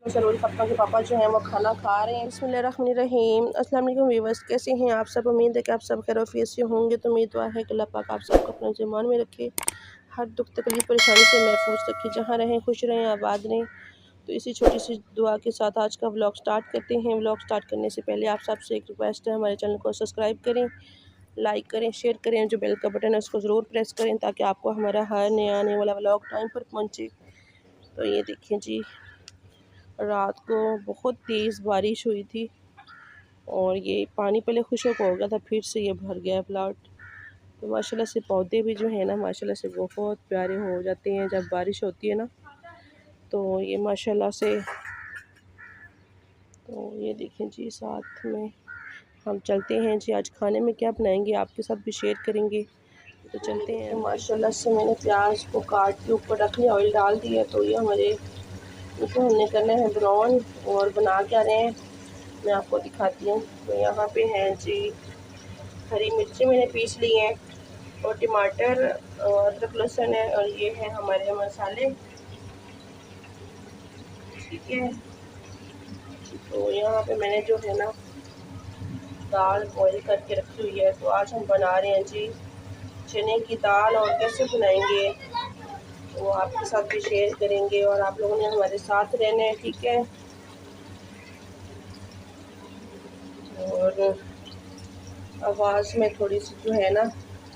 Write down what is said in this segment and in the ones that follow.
सरोज पप्पा के पापा जो हैं वो खाना खा रहे हैं। बिस्मिल्लाहिर्रहमानिर्रहीम। अस्सलाम वालेकुम व्यूअर्स, कैसे हैं आप सब? उम्मीद है कि आप सब खैरियत से होंगे। तो उम्मीद है कि अल्लाह पाक आप सबको अपने ज़मान में रखे, हर दुख तकलीफ परेशानी से महफूज रखे, जहाँ रहें खुश रहें, आबाद रहें। तो इसी छोटी सी दुआ के साथ आज का व्लॉग स्टार्ट करते हैं। व्लॉग स्टार्ट करने से पहले आप सबसे एक रिक्वेस्ट है, हमारे चैनल को सब्सक्राइब करें, लाइक करें, शेयर करें, जो बेल का बटन है उसको ज़रूर प्रेस करें ताकि आपको हमारा हर नया आने वाला व्लॉग टाइम पर पहुँचे। तो ये देखें जी, रात को बहुत तेज़ बारिश हुई थी और ये पानी पहले खुशक हो गया था, फिर से ये भर गया है प्लाट। तो माशाल्लाह से पौधे भी जो है ना, माशाल्लाह से बहुत प्यारे हो जाते हैं जब बारिश होती है ना। तो ये माशाल्लाह से, तो ये देखें जी, साथ में हम चलते हैं जी। आज खाने में क्या बनाएंगे आपके साथ भी शेयर करेंगे। तो चलते हैं। माशाल्लाह से मैंने प्याज को काट के ऊपर रख लिया, ऑयल डाल दिया। तो ये हमारे इसको हमने करना है ब्राउन। और बना क्या रहे हैं मैं आपको दिखाती हूँ। तो यहाँ पे हैं जी हरी मिर्ची मैंने पीस ली हैं, और टमाटर और अदरक लहसुन है, और ये है हमारे मसाले, ठीक है। तो यहाँ पे मैंने जो है ना दाल बॉईल करके रखी हुई है। तो आज हम बना रहे हैं जी चने की दाल, और कैसे बनाएंगे वो आपके साथ भी शेयर करेंगे, और आप लोगों ने हमारे साथ रहना है, ठीक है। और आवाज़ में थोड़ी सी जो है ना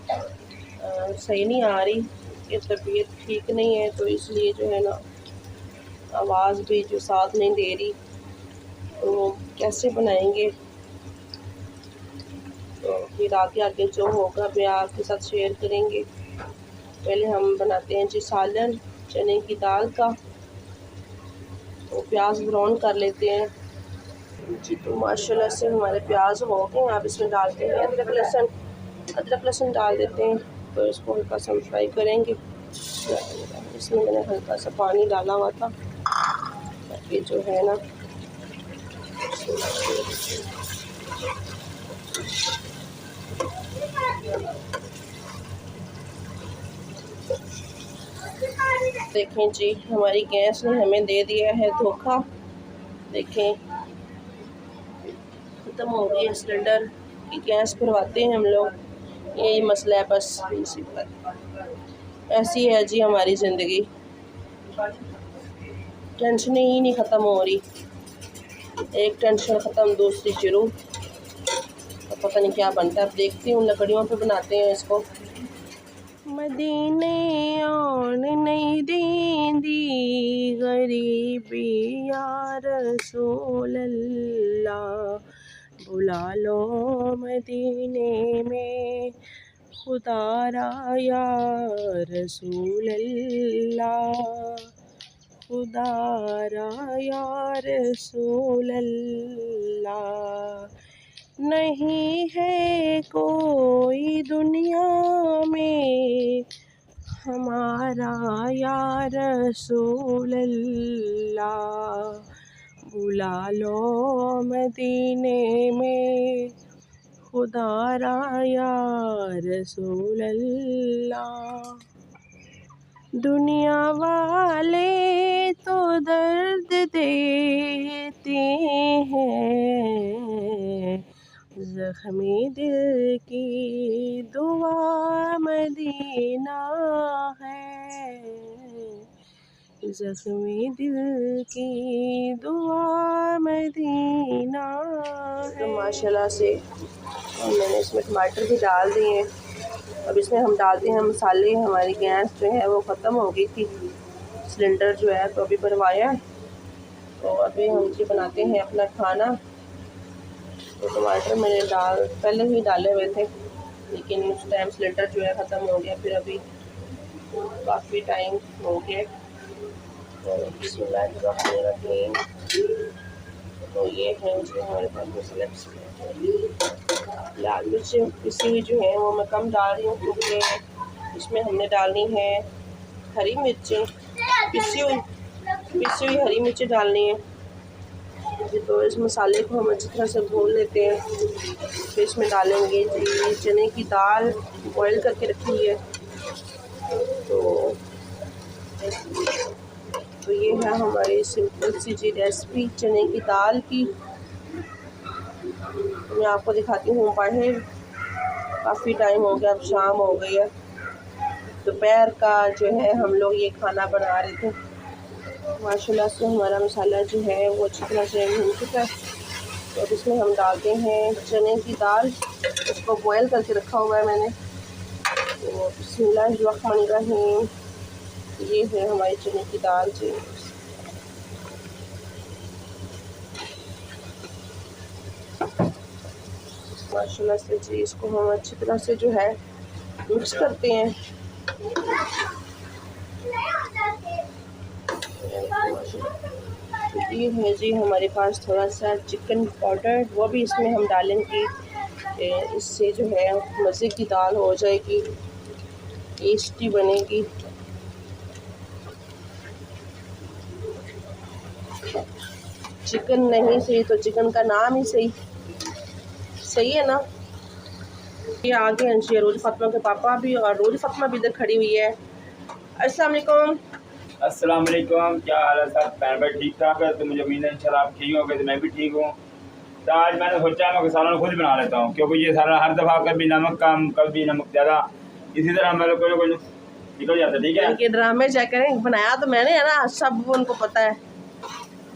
सही नहीं आ रही, ये तबीयत ठीक नहीं है, तो इसलिए जो है ना आवाज़ भी जो साथ नहीं दे रही। तो कैसे बनाएंगे, तो फिर आगे आगे जो होगा मैं आपके साथ शेयर करेंगे। पहले हम बनाते हैं जी सालन चने की दाल का। तो प्याज ब्राउन कर लेते हैं जी। तो माशाल्लाह से हमारे प्याज हो गए। आप इसमें डालते हैं अदरक लहसुन डाल देते हैं। तो इसको हल्का सा फ्राई करेंगे। इसमें मैंने हल्का सा पानी डाला हुआ था ताकि जो है ना देखें जी, हमारी गैस ने हमें दे दिया है धोखा। देखें ख़त्म हो गई है सिलेंडर की, गैस भरवाते हैं हम लोग, यही मसला है बस। ऐसी है जी हमारी ज़िंदगी, टेंशन ही नहीं ख़त्म हो रही, एक टेंशन ख़त्म दूसरी शुरू। तो पता नहीं क्या बनता है, अब देखती हूँ लकड़ियों पे बनाते हैं इसको। मदीने आन नहीं देंदी गरीबी या रसूल अल्लाह, बुला लो मदीने में खुदारा या रसूल अल्लाह, खुदारा या रसूल अल्लाह। नहीं है कोई दुनिया में हमारा या रसूल अल्लाह, बुला लो मदीने में खुदारा या रसूल अल्लाह। दुनिया वाले तो दर्द देते हैं, ज़ख्मी दिल की दुआ मदीना है, ज़ख्मी दिल की दुआ मदीना है। तो माशाल्लाह से मैंने इसमें टमाटर भी डाल दिए हैं। अब इसमें हम डालते हैं मसाले। हमारी गैस जो है वो ख़त्म हो गई थी, सिलेंडर जो है तो अभी भरवाया है। तो अभी हम जी बनाते हैं अपना खाना। तो टमाटर मैंने पहले ही डाले हुए थे, लेकिन उस टाइम सिलेंडर जो है ख़त्म हो गया, फिर अभी काफ़ी टाइम हो गया। तो बिस्मिल्लाहिर्रहमानिर्रहीम। तो ये है जो हमारे पास मसाले। लाल मिर्च पिसी हुई जो है वो मैं कम डाल रही हूँ, क्योंकि इसमें हमने डालनी है हरी मिर्चें, पिसी हुई हरी मिर्चें डालनी है। तो इस मसाले को हम अच्छी तरह से भून लेते हैं। फिर इसमें डालेंगे जी चने की दाल बॉईल करके रखी है। तो तो ये है हमारी सिंपल सी जी रेसिपी चने की दाल की। मैं आपको दिखाती हूँ बाहर काफ़ी टाइम हो गया, अब शाम हो गई है। दोपहर का जो है हम लोग ये खाना बना रहे थे। माशाल्लाह से हमारा मसाला जो है वो अच्छी तरह से भून चुका है। तो अब इसमें हम डालते हैं चने की दाल, उसको बॉयल करके रखा हुआ है मैंने। तो बिस्मिल्लाहिर्रहमानिर्रहीम, ये है हमारी चने की दाल जी। माशाल्लाह से जी इसको हम अच्छी तरह से जो है मिक्स करते हैं। ये है जी हमारे पास थोड़ा सा चिकन पाउडर, वो भी इसमें हम डालेंगे। इससे जो है मज़े की दाल हो जाएगी, टेस्टी बनेगी। चिकन नहीं सही तो चिकन का नाम ही सही, सही है ना। ये आगे हैं जी रोज़ फातिमा के पापा भी, और रोज़ फातिमा भी इधर खड़ी हुई है। अस्सलाम वालेकुम। अस्सलाम वालेकुम, क्या हाल है सर? बहन भाई ठीक ठाक है? तो मुझे उम्मीद है इंशाल्लाह आप ठीक होंगे, तो मैं भी ठीक हूँ। तो आज मैंने सोचा मैं सालन खुद बना लेता हूँ, क्योंकि ये सालन हर दफ़ा कभी नमक कम कभी नमक ज़्यादा, इसी तरह मतलब कोई कोई निकल जाता है। ठीक है, इनके ड्रामे चेक करें, बनाया तो मैंने है ना, सब उनको पता है।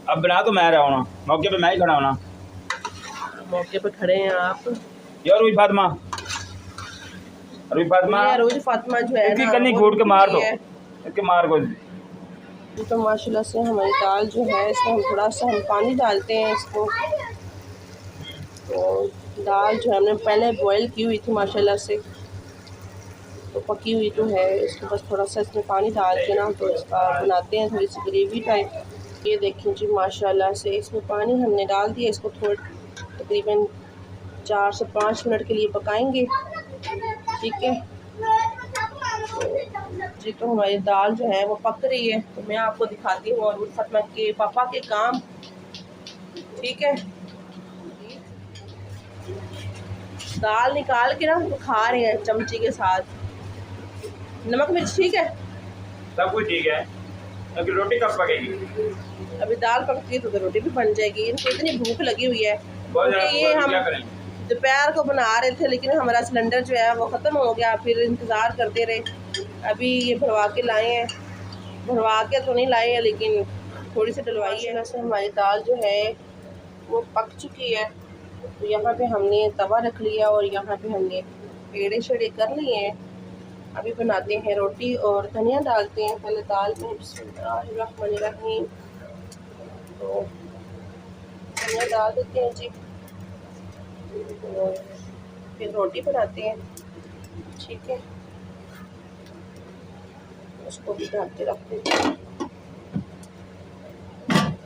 अब बना तो मैं रहा हूँ ना, मौके पे मैं ही खड़ा हूँ ना। मौके पे खड़े हैं आप। यार रूही फातिमा, रूही फातिमा, ये रोज़ फातिमा जो है इसकी ना कन्नी वो घूट के मार दो, है। इसके मार को। तो माशाल्लाह से हमारी दाल जो है इसमें हम थोड़ा सा हम पानी डालते हैं इसको। तो दाल जो है हमने पहले बॉईल की हुई थी माशाल्लाह से, तो पकी हुई तो है। इसको बस थोड़ा सा इसमें पानी डाल के ना तो इसका बनाते हैं थोड़ी सी ग्रेवी टाइप। ये देखें जी माशाल्लाह से इसमें पानी हमने डाल दिया। इसको थोड़ा तकरीबन 4 से 5 मिनट के लिए पकाएंगे। ठीक है जी, तो हमारी दाल जो है वो पक रही है, तो मैं आपको दिखाती हूँ और फातिमा के पापा के काम। ठीक है, दाल निकाल के ना तो खा रहे हैं चमचे के साथ। नमक मिर्च ठीक है, सब कुछ ठीक है। अभी रोटी कब पकेगी? अभी दाल पकती है तो रोटी भी बन जाएगी। इनको इतनी भूख लगी हुई है क्योंकि ये हम दोपहर को बना रहे थे, लेकिन हमारा सिलेंडर जो है वो ख़त्म हो गया। फिर इंतज़ार करते रहे, अभी ये भरवा के लाए हैं। भरवा के तो नहीं लाए हैं, लेकिन थोड़ी सी डलवाई है। वैसे हमारी दाल जो है वो पक चुकी है। तो यहाँ पे हमने तवा रख लिया और यहाँ पे हमने पेड़े शेड़े कर लिए हैं। अभी बनाते हैं रोटी और धनिया डालते हैं पहले दाल में। बिस्मिल्लाहिर्रहमानिर्रहीम, तो धनिया डाल देते हैं जी, और फिर रोटी बनाते हैं। ठीक है, उसको भी ढक के रखते हैं,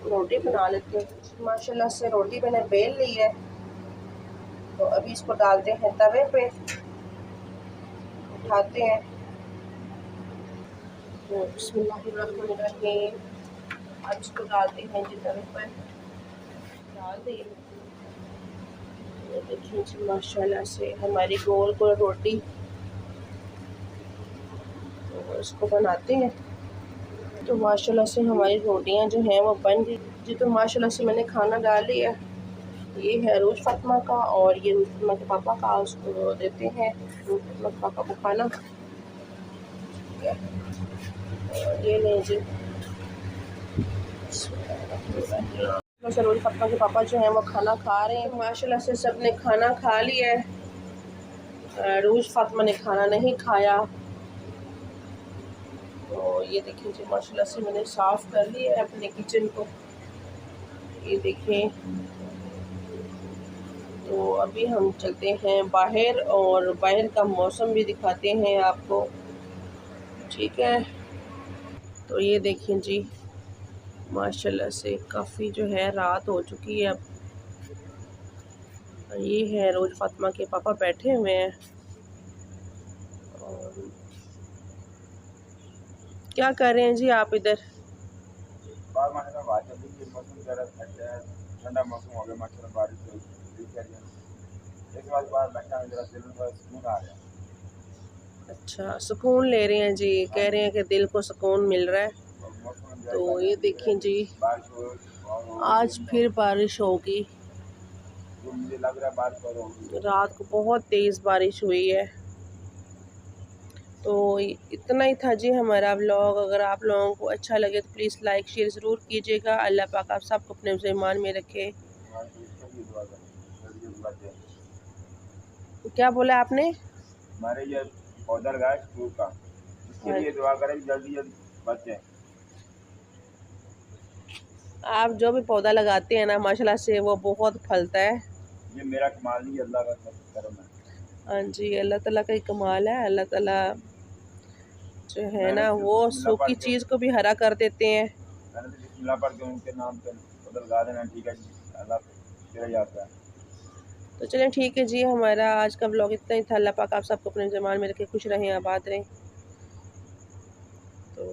रोटी बना लेते हैं। माशाल्लाह से रोटी मैंने बेल ली है, तो अभी इसको डालते हैं तवे पे, उठाते हैं। तो बिस्मिल्लाहिर्रहमानिर्रहीम, अब इसको डालते हैं जी तवे पर, डाल दिए। देखिए जी माशाल्लाह से हमारी गोल गोल रोटी, तो इसको बनाते हैं। तो माशाल्लाह से हमारी रोटियां जो हैं वो बन गई जी। तो माशाल्लाह से मैंने खाना डाल लिया। ये है रोज़ फातिमा का और ये रोज़ फातिमा के पापा का, उसको देते हैं रोज़ फातिमा के पापा को खाना। ये लें जी, रोज़ फातिमा के पापा जो हैं वो खाना खा रहे हैं। माशाल्लाह से सब ने खाना खा लिया है, रोज़ फातिमा ने खाना नहीं खाया। तो ये देखिए जी माशाल्लाह से मैंने साफ़ कर लिया है अपने किचन को, ये देखें। तो अभी हम चलते हैं बाहर और बाहर का मौसम भी दिखाते हैं आपको। ठीक है, तो ये देखें जी माशाल्लाह से काफ़ी जो है रात हो चुकी है अब। ये है रोज़ फातिमा के पापा बैठे हुए हैं। और क्या कर रहे हैं जी आप इधर? ठंडा मौसम हो गया माशाल्लाह, बारिश हो रही है। बाहर बैठा है, जरा दिल में थोड़ा सुकून आ रहा है। अच्छा, सुकून ले रहे हैं जी, कह रहे हैं कि दिल को सुकून मिल रहा है। और मौसम तो ये देखें जी, बारिश हो आज फिर बारिश होगी। जो मुझे लग रहा है बारिश और होगी। रात को बहुत तेज़ बारिश हुई है। तो इतना ही था जी हमारा व्लॉग। अगर आप लोगों को अच्छा लगे तो प्लीज़ लाइक शेयर ज़रूर कीजिएगा। अल्लाह पाक आप सबको अपने ईमान में रखे। क्या बोला आपने? हमारे ये पौधा लगाया फ्रूट का, इसके लिए दुआ करें जल्दी जल्दी बच जाए। आप जो भी पौधा लगाते हैं ना माशाल्लाह से वो बहुत फलता है। ये मेरा कमाल नहीं, अल्लाह का करम है। हाँ जी, अल्लाह ताला का ही कमाल है। अल्लाह ताला जो है ना वो सूखी चीज़ को भी हरा कर देते हैं। मैंने तो बिस्मिल्लाह पढ़ के उनके नाम पे पौधा लगा देना। ठीक है जी, अल्लाह तेरा जाता है। तो चलें ठीक है जी, हमारा आज का व्लॉग इतना ही था। अल्लाह पाक आप सबको अपने ज़मान में रखे, खुश रहें, आबाद रहें। तो